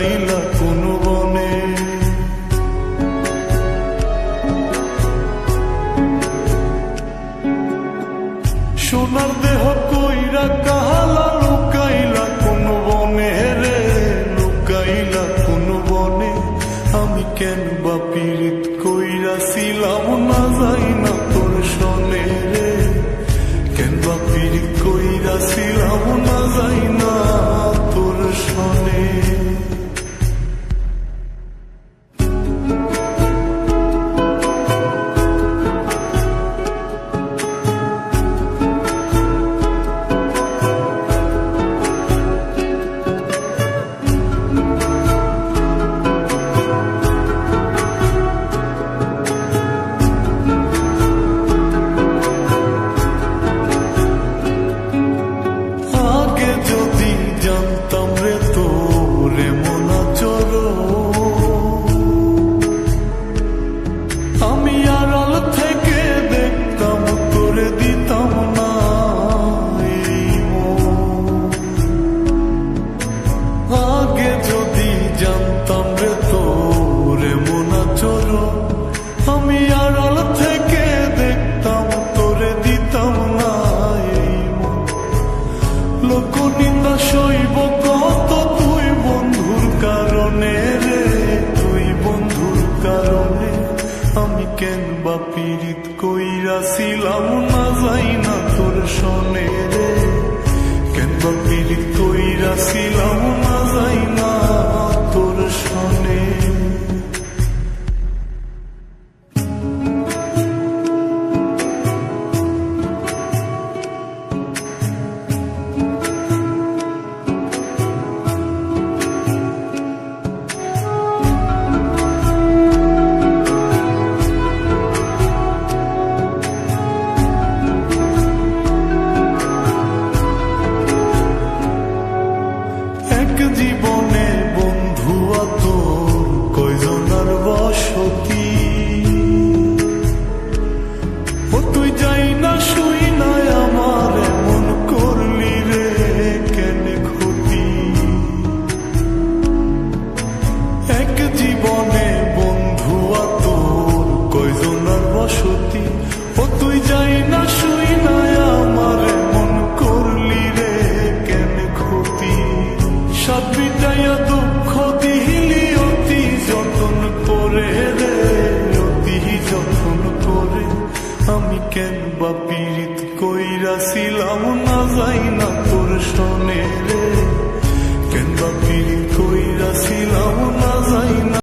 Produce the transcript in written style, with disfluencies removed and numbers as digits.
লুকাইলা কোন বনে। সোনার দেহ কইরা কাহালা লুকাইলা কোন বনে রে, লুকাইলা কোন বনে। আমি কেন বা পীড়িত কইরাছিলাম না যাই না তোর সনে রে, কেন বা পীড়িত কইরাছিলাম না যাই না তোর সনে। আমি আড়াল থেকে দেখতাম তোরে দিতাম না এই মন। লোকনিন্দা সইব কত তুই বন্ধুর কারণে রে, তুই বন্ধুর কারণে। আমি কেন বা পীড়িত কইরাছিলাম না যাই না তোর সনে রে, কেন বা পীড়িত কইরাছিলাম না যাই না তোর সনে। জীবনে বন্ধু তোর কয়জনার বসতি, ও তুই যাই না শুই না আমার এমন করলি রে কেন ক্ষতি। এক জীবনে বন্ধু তোর কয়জনার বসতি, ও তুই যাই না শুই না আমার এমন করলি রে কেন ক্ষতি। সব বিটাইয়া দুঃখ দিলি অতি যতন করে রে, অতি যতন করে। আমি কেন বা পীড়িত কইরাছিলাম না যাই না তোর সনে রে, কেন বা পীড়িত কইরাছিলাম না যাই না।